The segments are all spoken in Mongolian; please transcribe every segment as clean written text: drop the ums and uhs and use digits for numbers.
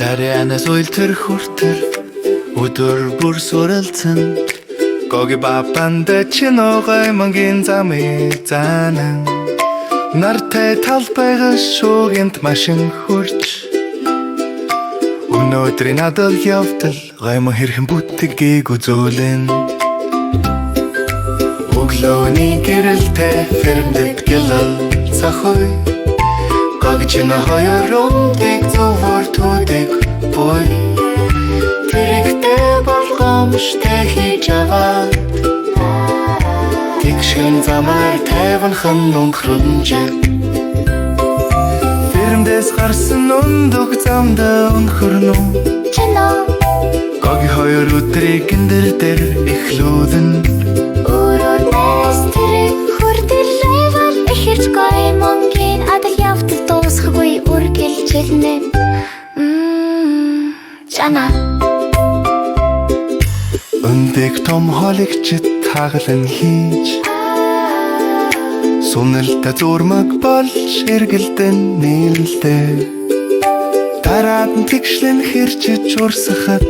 Дарианаас уйлтэр хүртэр өдөр бүр суралцсан Гоги бабанда чиногой мангийн замыг заанан Нартай талбайгаас шуугинд машин хурж Өнөөдрийн надад явдал гайма хэрхэн бүтгийг үзүүлэн Өглөөний гэрэлтэй фермдэд гэлэл цахой Гоги чина хоёр өмдийг зөвхөр түүдэг бой Тэрэгтэй болгоомжтой хийж аваад Тэгшин замаар тайванхан өнхрөнжээ Фермдээс гарсан өндөг замда өнхөрнө Чино Гоги хоёр өдрийг эндэр дээр эхлүүлэн Өрөөс тэрэг хүрдэлээвал эхэрч гой монгийн адал явдал дуусахгүй үргэлжилнэ Жана Өндөг том хоолигчд таглан хийж Сүнэлтэ зурмаг болж эргэлдэн нийлдэ Дараад нь тэгшлэн хэрчиж урсахад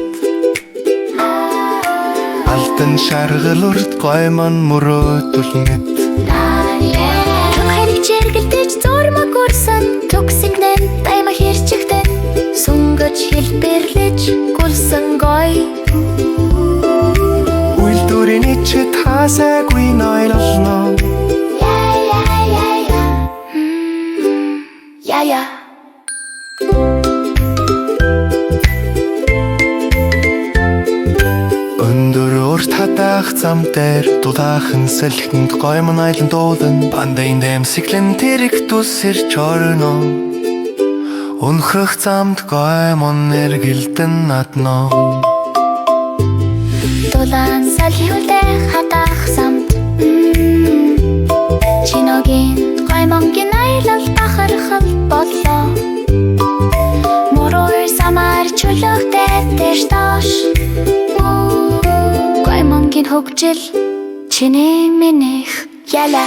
Алтан шаргал урд гоймон мөрөөдөлнэт Хариг чиргэлдэж зурмаг урсан Төгсгнэн дайма хэрчигдэн Сүнгэж хэлбэрлэж гулсан гой Үйлдвэрийн ичэд хаасаагүй нойлолно Яя Өндөр урт хатаах зам дээр дулаахан сэлхэнд гоймон айлан дуулан Бандын дэмсэглэн тэрэг дүсэрч орно Өнхрөх замд гоймон эргэлдэн надно Дулаан салхиулдэ хатаах самт Чиногийн гоймонгийн айлал бахархал боллоо Мороор самар чулуутай дэш доош Гоймонгийн хөгжил чиний минийх яла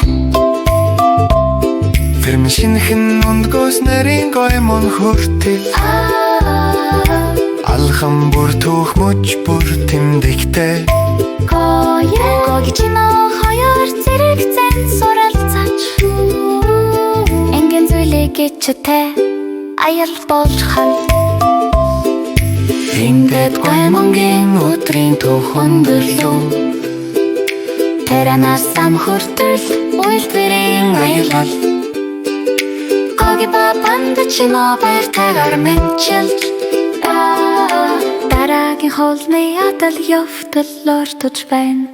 Ферм шинхэн өндгөөс нарийн гоймон хүртэл Алхам бүр түүх мөч бүр тэмдэгтэй Гоги чино хоёр зэрэг зэн суралцаач Энгийн зүйлийг ичтэй аял болж хал Ингээд гоймонгийн өдрийн түүх өндөрлөө Тэранаас сам хүртэл үйлдвэрийн аялал Гоги бабанд чино баяртайгаар мэнчилж Дараагийн хоолны адал явдал ортож байна